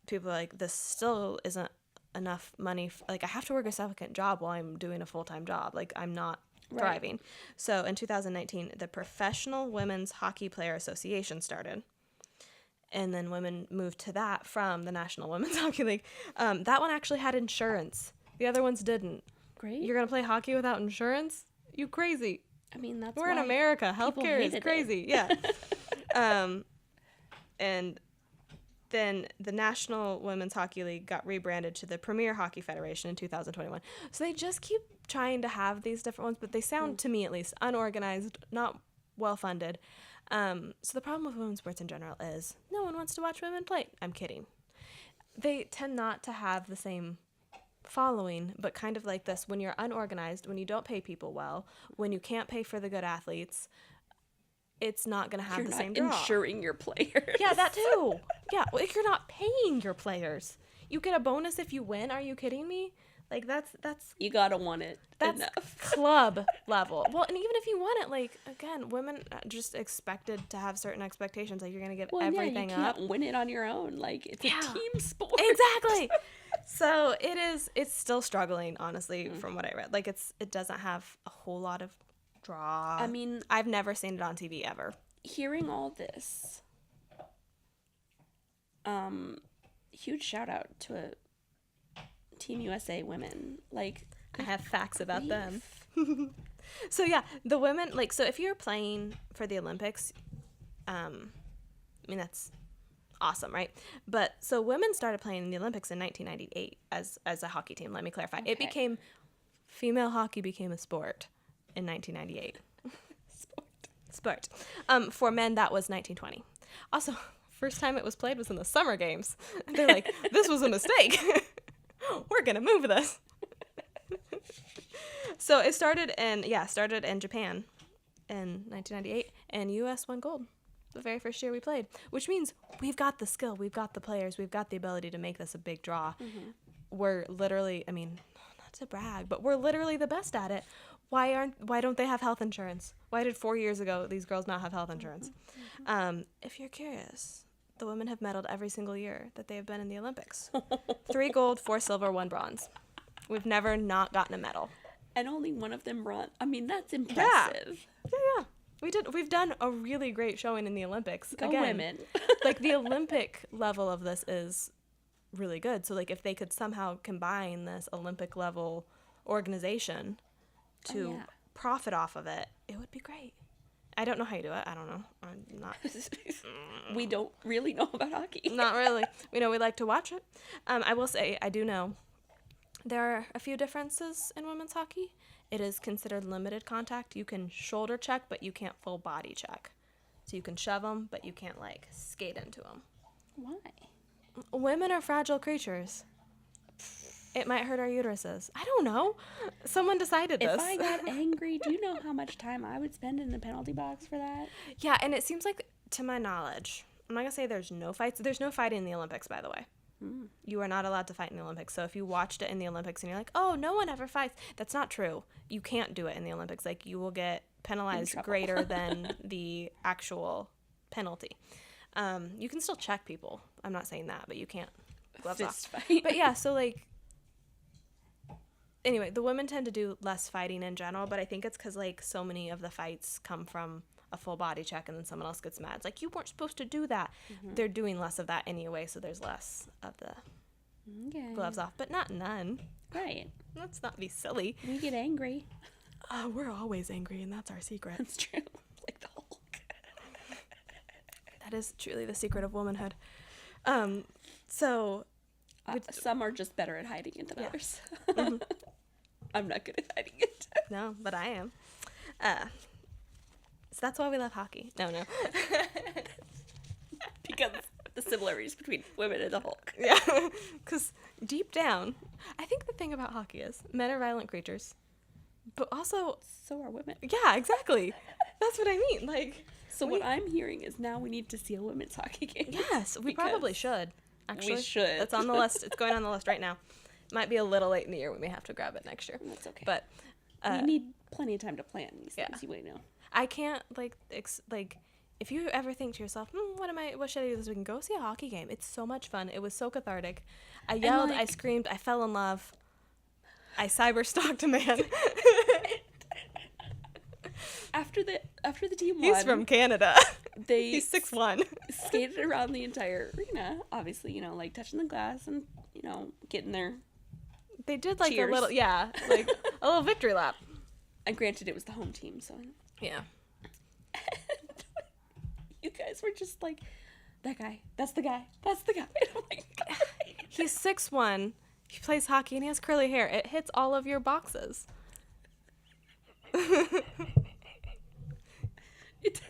Speaker 1: people were like, this still isn't enough money. Like, I have to work a second job while I'm doing a full-time job. Like, I'm not thriving. So in 2019, the Professional Women's Hockey Player Association started. And then women moved to that from the National Women's Hockey League. That one actually had insurance. The other ones didn't.
Speaker 2: Great.
Speaker 1: You're going to play hockey without insurance? You crazy.
Speaker 2: I mean, that's
Speaker 1: We're in America. Healthcare is crazy. Yeah. And then the National Women's Hockey League got rebranded to the Premier Hockey Federation in 2021. So they just keep trying to have these different ones, but they sound, to me at least, unorganized, not well-funded. So the problem with women's sports in general is no one wants to watch women play. I'm kidding. They tend not to have the same following, but kind of like this, when you're unorganized, when you don't pay people well, when you can't pay for the good athletes, it's not going to have the same draw.
Speaker 2: You're not insuring your players.
Speaker 1: Yeah, that too. Yeah, well, if you're not paying your players, you get a bonus if you win. Are you kidding me? Like, that's
Speaker 2: you gotta want it.
Speaker 1: That's
Speaker 2: enough.
Speaker 1: Club level. Well, and even if you want it, like, again, women are just expected to have certain expectations. Like, you're gonna give everything
Speaker 2: you
Speaker 1: up.
Speaker 2: can't win it on your own. Like, it's a team sport.
Speaker 1: Exactly. So it's still struggling, honestly, from what I read. Like, it doesn't have a whole lot of draw.
Speaker 2: I mean,
Speaker 1: I've never seen it on TV ever.
Speaker 2: Hearing all this, huge shout out to Team USA women. Like,
Speaker 1: I have facts about them. So yeah, the women, like, so if you're playing for the Olympics, I mean, that's awesome, right? But so women started playing in the Olympics in 1998 as a hockey team. Let me clarify. Okay. Female hockey became a sport in 1998. Sport. For men, that was 1920. Also, first time it was played was in the Summer Games. They're like, this was a mistake. We're gonna move this. So it started in Japan in 1998, and U.S. won gold the very first year we played, which means we've got the skill, we've got the players, we've got the ability to make this a big draw. Mm-hmm. We're literally, I mean, not to brag, but we're literally the best at it. Why don't they have health insurance? Why did 4 years ago these girls not have health insurance? Mm-hmm. If you're curious, the women have medaled every single year that they have been in the Olympics. 3 gold, 4 silver, 1 bronze. We've never not gotten a medal.
Speaker 2: And only one of them bronze. I mean, that's impressive.
Speaker 1: Yeah. We've done a really great showing in the Olympics.
Speaker 2: Go women.
Speaker 1: Like, the Olympic level of this is really good. So, like, if they could somehow combine this Olympic level organization to profit off of it, it would be great. I don't know how you do it. I don't know. I'm not.
Speaker 2: We don't really know about hockey.
Speaker 1: Not really. We know we like to watch it. I will say, I do know there are a few differences in women's hockey. It is considered limited contact. You can shoulder check, but you can't full body check. So you can shove them, but you can't, like, skate into them.
Speaker 2: Why?
Speaker 1: Women are fragile creatures. It might hurt our uteruses. I don't know. Someone decided this.
Speaker 2: If I got angry, do you know how much time I would spend in the penalty box for that?
Speaker 1: Yeah, and it seems like, to my knowledge, I'm not going to say there's no fights. There's no fighting in the Olympics, by the way. You are not allowed to fight in the Olympics. So if you watched it in the Olympics and you're like, oh, no one ever fights, that's not true. You can't do it in the Olympics. Like, you will get penalized greater than the actual penalty. You can still check people. I'm not saying that, but you can't. Gloves off. Fight. But yeah, so, like, anyway, the women tend to do less fighting in general, but I think it's because, like, so many of the fights come from a full body check and then someone else gets mad. It's like, you weren't supposed to do that. Mm-hmm. They're doing less of that anyway, so there's less of the gloves off, but not none.
Speaker 2: Right.
Speaker 1: Let's not be silly.
Speaker 2: We get angry.
Speaker 1: We're always angry, and that's our secret.
Speaker 2: That's true. Like the Hulk.
Speaker 1: That is truly the secret of womanhood. So
Speaker 2: some are just better at hiding it than others. Mm-hmm. I'm not good at hiding it.
Speaker 1: No, but I am. So that's why we love hockey. No.
Speaker 2: Because the similarities between women and the Hulk.
Speaker 1: Yeah. Because deep down, I think the thing about hockey is men are violent creatures. But also...
Speaker 2: so are women.
Speaker 1: Yeah, exactly. That's what I mean. Like...
Speaker 2: So what I'm hearing is now we need to see a women's hockey game.
Speaker 1: Yes, we probably should. Actually,
Speaker 2: we should.
Speaker 1: It's on the list. It's going on the list right now. Might be a little late in the year. We may have to grab it next year.
Speaker 2: That's okay.
Speaker 1: But...
Speaker 2: we need plenty of time to plan these things, you know.
Speaker 1: I can't, like, if you ever think to yourself, what should I do this weekend? Go see a hockey game. It's so much fun. It was so cathartic. I yelled, I screamed, I fell in love. I cyber-stalked a man.
Speaker 2: After the team won,
Speaker 1: He's from Canada. He's 6'1".
Speaker 2: skated around the entire arena, obviously, like touching the glass and, getting there.
Speaker 1: They did like
Speaker 2: Cheers.
Speaker 1: a little, like a little victory lap.
Speaker 2: And granted, it was the home team, so.
Speaker 1: Yeah.
Speaker 2: You guys were just like, that guy, that's the guy, that's the guy. Oh my God.
Speaker 1: He's 6'1". He plays hockey and he has curly hair. It hits all of your boxes.
Speaker 2: It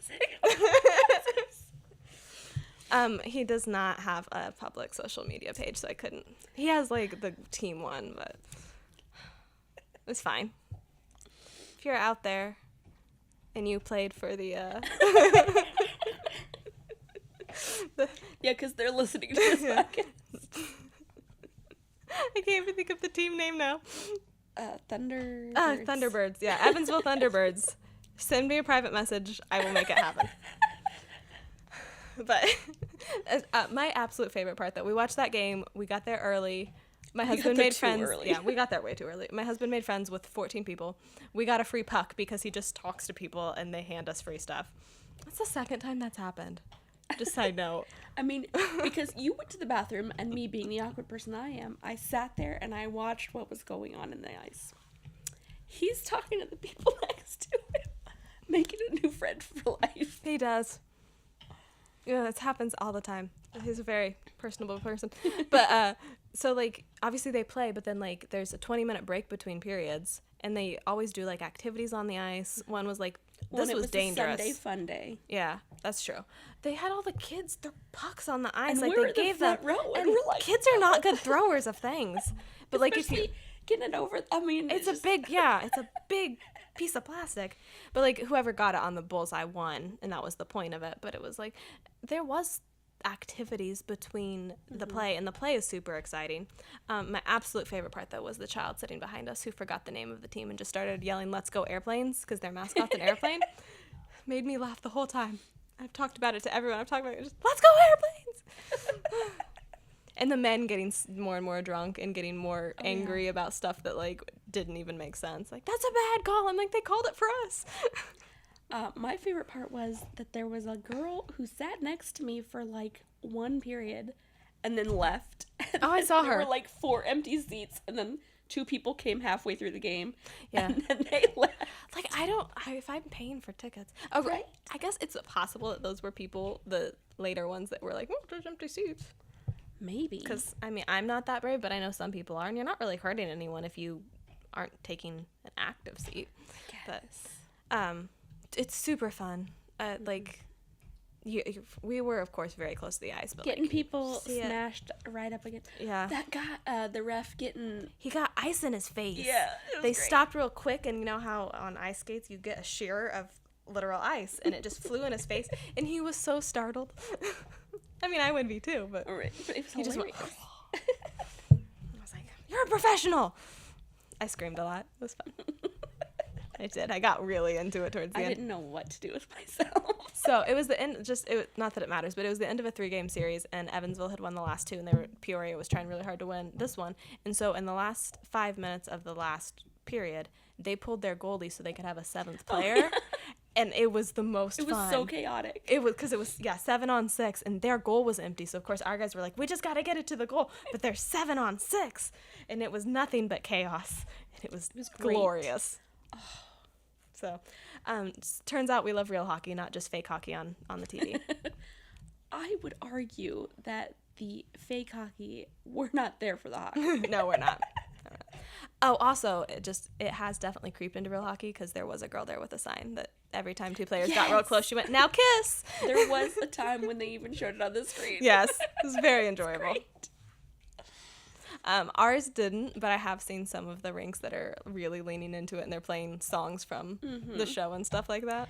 Speaker 2: doesn't.
Speaker 1: He does not have a public social media page, so I couldn't. He has like the team one, but it's fine. If you're out there and you played for the
Speaker 2: Yeah, because they're listening to this podcast.
Speaker 1: I can't even think of the team name now.
Speaker 2: Thunderbirds.
Speaker 1: Yeah, Evansville Thunderbirds. Send me a private message. I will make it happen. But my absolute favorite part, though, we watched that game. We got there early. My husband made friends.
Speaker 2: Early.
Speaker 1: Yeah, we got there way too early. My husband made friends with 14 people. We got a free puck because he just talks to people and they hand us free stuff. That's the second time that's happened. Just side note.
Speaker 2: I mean, because you went to the bathroom, and me being the awkward person I am, I sat there and I watched what was going on in the ice. He's talking to the people next to him, making a new friend for life.
Speaker 1: He does. Yeah, this happens all the time. He's a very personable person. But, so, like, obviously they play, but then, like, there's a 20-minute break between periods, and they always do, like, activities on the ice. One was, like, this was dangerous.
Speaker 2: Sunday fun day.
Speaker 1: Yeah, that's true. They had all the kids throw pucks on the ice.
Speaker 2: And
Speaker 1: like,
Speaker 2: we're
Speaker 1: they
Speaker 2: in the
Speaker 1: gave
Speaker 2: front
Speaker 1: them.
Speaker 2: row, and
Speaker 1: And
Speaker 2: we're like,
Speaker 1: kids are not good throwers of things. But, like, if you.
Speaker 2: Especially getting it over, I mean.
Speaker 1: It's a big piece of plastic. But, like, whoever got it on the bullseye won, and that was the point of it. But it was, like, there was activities between the play, and the play is super exciting. My absolute favorite part, though, was the child sitting behind us who forgot the name of the team and just started yelling, "Let's go Airplanes," because their mascot's an airplane. Made me laugh the whole time. I've talked about it to everyone. I've talked about it. Just, "Let's go Airplanes!" And the men getting more and more drunk and getting more angry about stuff that, like, didn't even make sense. Like, that's a bad call. I'm like, they called it for us.
Speaker 2: My favorite part was that there was a girl who sat next to me for, like, one period and then left. And
Speaker 1: I saw her.
Speaker 2: There were, like, 4 empty seats, and then 2 people came halfway through the game.
Speaker 1: Yeah.
Speaker 2: And then they left.
Speaker 1: Like, if I'm paying for tickets.
Speaker 2: Right.
Speaker 1: I guess it's possible that those were people, the later ones, that were like, "Oh, there's empty seats."
Speaker 2: Maybe.
Speaker 1: Because, I mean, I'm not that brave, but I know some people are, and you're not really hurting anyone if you aren't taking an active seat. But, it's super fun. Like, we were, of course, very close to the ice, but
Speaker 2: Getting
Speaker 1: like,
Speaker 2: people
Speaker 1: see it.
Speaker 2: smashed right up against.
Speaker 1: Yeah.
Speaker 2: That guy, the ref getting.
Speaker 1: He got ice in his face.
Speaker 2: Yeah. It was
Speaker 1: They
Speaker 2: great.
Speaker 1: stopped real quick, and you know how on ice skates you get a shearer of literal ice, and it just flew in his face, and he was so startled. I mean, I would be too, but
Speaker 2: Right. But it was
Speaker 1: he just went.
Speaker 2: hilarious.
Speaker 1: I was like, "You're a professional!" I screamed a lot. It was fun. I did. I got really into it towards the
Speaker 2: I
Speaker 1: end.
Speaker 2: didn't know what to do with myself.
Speaker 1: So it was the end. Not that it matters, but it was the end of a 3-game series, and Evansville had won the last 2, and Peoria was trying really hard to win this one. And so in the last 5 minutes of the last period, they pulled their goalie so they could have a 7th player.
Speaker 2: Oh, yeah.
Speaker 1: And it was the most fun.
Speaker 2: It was so chaotic.
Speaker 1: It was because it was 7-on-6, and their goal was empty. So of course our guys were like, "We just got to get it to the goal," but they're 7-on-6, and it was nothing but chaos. And it was
Speaker 2: great.
Speaker 1: glorious. So, turns out we love real hockey, not just fake hockey on the TV.
Speaker 2: I would argue that the fake hockey, we're not there for the hockey.
Speaker 1: No, we're not. Oh, also, it has definitely creeped into real hockey because there was a girl there with a sign that every time 2 players got real close, she went, "Now kiss!"
Speaker 2: There was a time when they even showed it on the screen.
Speaker 1: Yes, it was very enjoyable.
Speaker 2: Great.
Speaker 1: Ours didn't, but I have seen some of the rinks that are really leaning into it, and they're playing songs from the show and stuff like that.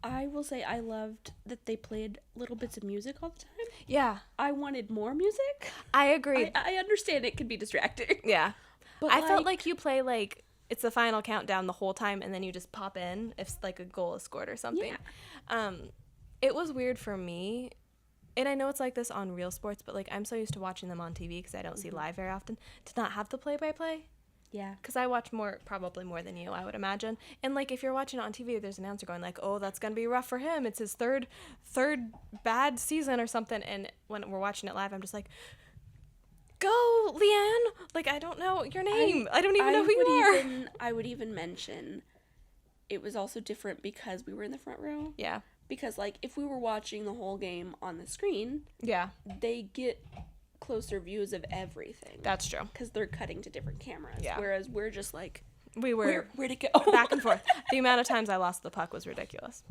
Speaker 2: I will say I loved that they played little bits of music all the time.
Speaker 1: Yeah,
Speaker 2: I wanted more music.
Speaker 1: I agree.
Speaker 2: I understand it can be distracting.
Speaker 1: Yeah.
Speaker 2: But
Speaker 1: I felt like you play, like, it's the final countdown the whole time, and then you just pop in if, like, a goal is scored or something.
Speaker 2: Yeah.
Speaker 1: It was weird for me, and I know it's like this on real sports, but, like, I'm so used to watching them on TV because I don't see live very often, to not have the play-by-play.
Speaker 2: Yeah.
Speaker 1: Because I watch probably more than you, I would imagine. And, like, if you're watching it on TV, there's an announcer going, like, oh, that's going to be rough for him. It's his third bad season or something. And when we're watching it live, I'm just like, go, Leanne! Like, I don't know your name. I don't even know who you are.
Speaker 2: I would even mention it was also different because we were in the front row.
Speaker 1: Yeah.
Speaker 2: Because, like, if we were watching the whole game on the screen,
Speaker 1: yeah,
Speaker 2: they get closer views of everything.
Speaker 1: That's true.
Speaker 2: Because they're cutting to different cameras.
Speaker 1: Yeah.
Speaker 2: Whereas we're just like,
Speaker 1: we were
Speaker 2: where'd it go?
Speaker 1: back and forth. The amount of times I lost the puck was ridiculous.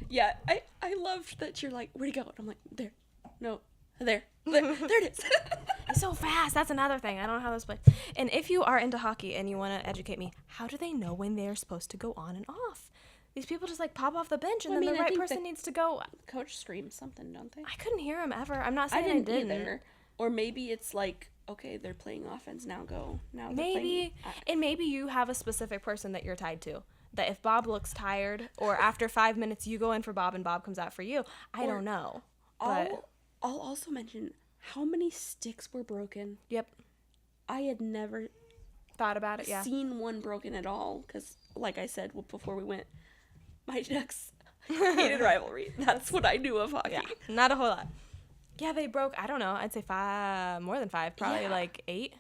Speaker 2: Yeah, I loved that you're like, where'd it go? And I'm like, there. No. There it is.
Speaker 1: It's so fast. That's another thing. I don't know how this plays. And if you are into hockey and you want to educate me, how do they know when they're supposed to go on and off? These people just, like, pop off the bench, and then the right person needs to go.
Speaker 2: Coach screams something, don't they?
Speaker 1: I couldn't hear him ever. I'm not saying I didn't.
Speaker 2: Either. Or maybe it's like, okay, they're playing offense, now go. Now
Speaker 1: maybe. And maybe you have a specific person that you're tied to. That if Bob looks tired, or after 5 minutes you go in for Bob and Bob comes out for you. I don't know. But
Speaker 2: I'll also mention how many sticks were broken.
Speaker 1: Yep.
Speaker 2: I had never
Speaker 1: thought about it,
Speaker 2: seen one broken at all. Because, like I said before we went, my Ducks hated rivalry. That's what I knew of hockey.
Speaker 1: Yeah, not a whole lot. Yeah, they broke, I don't know, I'd say 5, more than 5, probably like 8.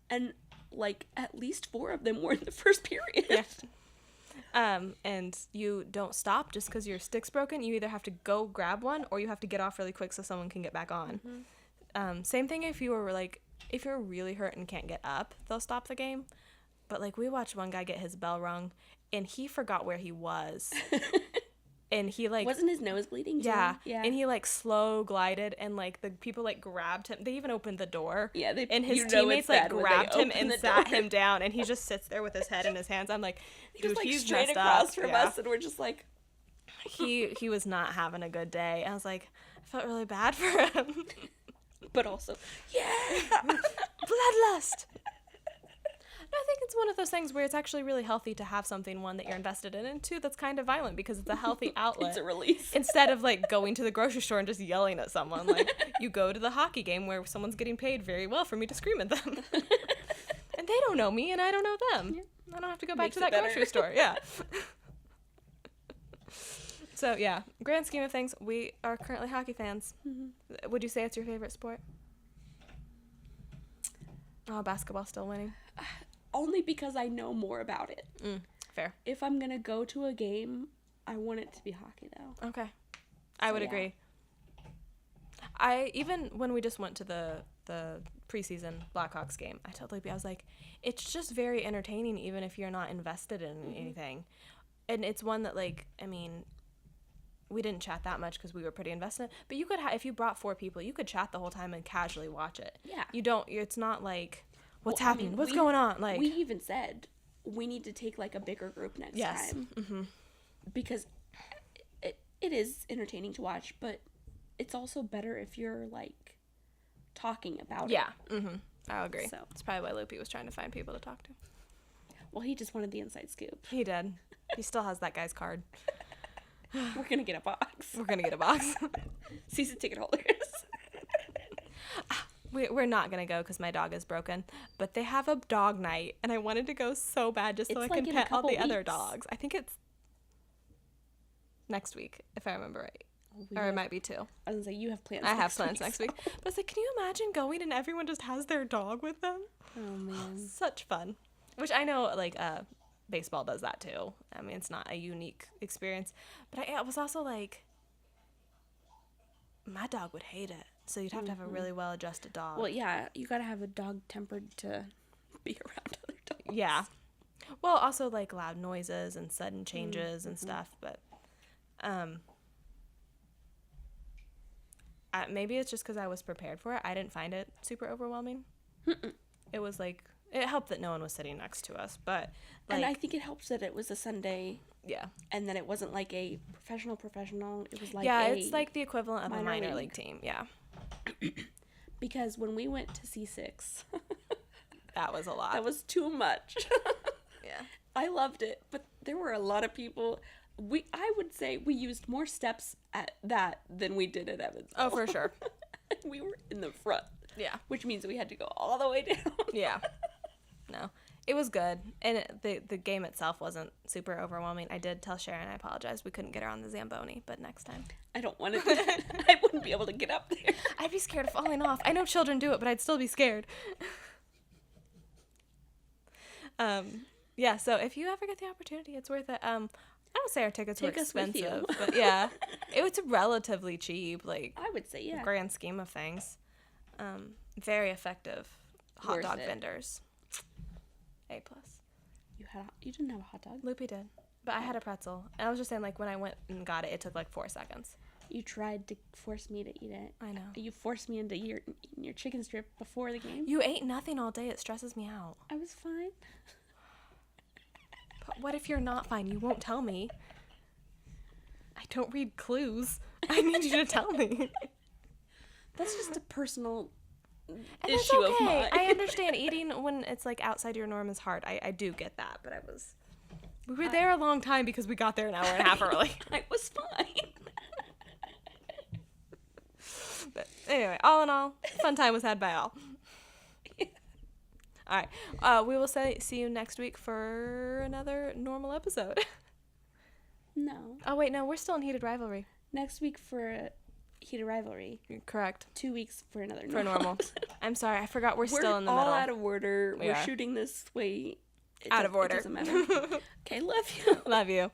Speaker 2: And, like, at least 4 of them were in the first period.
Speaker 1: Yeah. And you don't stop just because your stick's broken. You either have to go grab one or you have to get off really quick so someone can get back on. Mm-hmm. Same thing if you were, like, if you're really hurt and can't get up, they'll stop the game. But, like, we watched one guy get his bell rung, and he forgot where he was. And he, like...
Speaker 2: Wasn't his nose bleeding, too?
Speaker 1: Yeah. And he, like, slow glided, and, like, the people, like, grabbed him. They even opened the door.
Speaker 2: Yeah,
Speaker 1: and his teammates, like, grabbed him and sat him down, and he just sits there with his head in his hands. I'm like, dude,
Speaker 2: like,
Speaker 1: he's
Speaker 2: straight
Speaker 1: messed
Speaker 2: across
Speaker 1: up.
Speaker 2: from us, and we're just like...
Speaker 1: He was not having a good day. I was like, I felt really bad for him.
Speaker 2: But also, yeah!
Speaker 1: Bloodlust! I think it's one of those things where it's actually really healthy to have something, one, that you're invested in, and two, that's kind of violent because it's a healthy outlet.
Speaker 2: It's a release.
Speaker 1: Instead of, like, going to the grocery store and just yelling at someone. Like, you go to the hockey game where someone's getting paid very well for me to scream at them. And they don't know me, and I don't know them. Yeah. I don't have to go back to that grocery store. Yeah. So, yeah, grand scheme of things, we are currently hockey fans. Mm-hmm. Would you say it's your favorite sport? Oh, basketball's still winning.
Speaker 2: Only because I know more about it.
Speaker 1: Fair.
Speaker 2: If I'm going to go to a game, I want it to be hockey, though.
Speaker 1: Okay. I would agree. Even when we just went to the preseason Blackhawks game, I was like, it's just very entertaining even if you're not invested in anything. And it's one that, like, I mean, we didn't chat that much because we were pretty invested. But you could if you brought 4 people, you could chat the whole time and casually watch it. Yeah. It's not like... What's happening? I mean, what's going on? Like,
Speaker 2: we even said we need to take, like, a bigger group next time. Mm-hmm. Because it is entertaining to watch, but it's also better if you're, like, talking about it.
Speaker 1: Yeah. Mm-hmm. I agree. So it's probably why Loopy was trying to find people to talk to.
Speaker 2: Well, he just wanted the inside scoop.
Speaker 1: He did. He still has that guy's card.
Speaker 2: We're gonna get a box.
Speaker 1: Season
Speaker 2: ticket holders.
Speaker 1: We're not going to go because my dog is broken, but they have a dog night, and I wanted to go so bad just so I can pet all the other dogs. I think it's next week, if I remember right. Or it might be 2.
Speaker 2: I was going to say, you have plans
Speaker 1: I have plans next week. But I was like, can you imagine going and everyone just has their dog with them?
Speaker 2: Oh, man.
Speaker 1: Such fun. Which I know, like, baseball does that, too. I mean, it's not a unique experience. But I was also like, my dog would hate it. So you'd have to have a really well-adjusted dog.
Speaker 2: Well, yeah, you gotta have a dog tempered to be around other dogs.
Speaker 1: Yeah. Well, also, like, loud noises and sudden changes and stuff, but maybe it's just because I was prepared for it. I didn't find it super overwhelming. It was, like, it helped that no one was sitting next to us, but, like...
Speaker 2: And I think it helps that it was a Sunday...
Speaker 1: Yeah.
Speaker 2: And then it wasn't like a professional. It was like
Speaker 1: it's like the equivalent of a minor league team. Yeah.
Speaker 2: Because when we went to C6,
Speaker 1: that was a lot.
Speaker 2: That was too much.
Speaker 1: Yeah.
Speaker 2: I loved it, but there were a lot of people. I would say we used more steps at that than we did at Evansville.
Speaker 1: Oh, for sure.
Speaker 2: We were in the front.
Speaker 1: Yeah.
Speaker 2: Which means we had to go all the way down.
Speaker 1: Yeah. No. It was good, and the game itself wasn't super overwhelming. I did tell Sharon I apologize. We couldn't get her on the Zamboni, but next time.
Speaker 2: I don't want to. I wouldn't be able to get up there.
Speaker 1: I'd be scared of falling off. I know children do it, but I'd still be scared. Yeah, so if you ever get the opportunity, it's worth it. I don't say our tickets were expensive, but yeah, it was relatively cheap, like
Speaker 2: I would say, yeah.
Speaker 1: Grand scheme of things. Very effective hot
Speaker 2: Worth
Speaker 1: dog
Speaker 2: it.
Speaker 1: vendors. A+.
Speaker 2: You didn't have a hot dog?
Speaker 1: Loopy did, but I had a pretzel. And I was just saying, like, when I went and got it, it took like 4 seconds.
Speaker 2: You tried to force me to eat it.
Speaker 1: I know.
Speaker 2: You forced me into eating your chicken strip before the game.
Speaker 1: You ate nothing all day. It stresses me out.
Speaker 2: I was fine.
Speaker 1: But what if you're not fine? You won't tell me. I don't read clues. I need you to tell me.
Speaker 2: That's just a personal
Speaker 1: And
Speaker 2: issue
Speaker 1: that's okay.
Speaker 2: of mine.
Speaker 1: I understand eating when it's like outside your norm is hard. I do get that, but we were there a long time because we got there an hour and a half early.
Speaker 2: I was fine.
Speaker 1: But anyway, all in all, fun time was had by all.
Speaker 2: Yeah.
Speaker 1: All right. We will see you next week for another normal episode.
Speaker 2: No.
Speaker 1: Oh, wait, no. We're still in Heated Rivalry.
Speaker 2: Next week for Heated Rivalry.
Speaker 1: Correct.
Speaker 2: 2 weeks for another
Speaker 1: For normal. I'm sorry. I forgot we're still in the
Speaker 2: all
Speaker 1: middle.
Speaker 2: out of order.
Speaker 1: We
Speaker 2: We're
Speaker 1: are.
Speaker 2: shooting this way.
Speaker 1: Out of order.
Speaker 2: It doesn't matter. Okay, love you.
Speaker 1: Love you.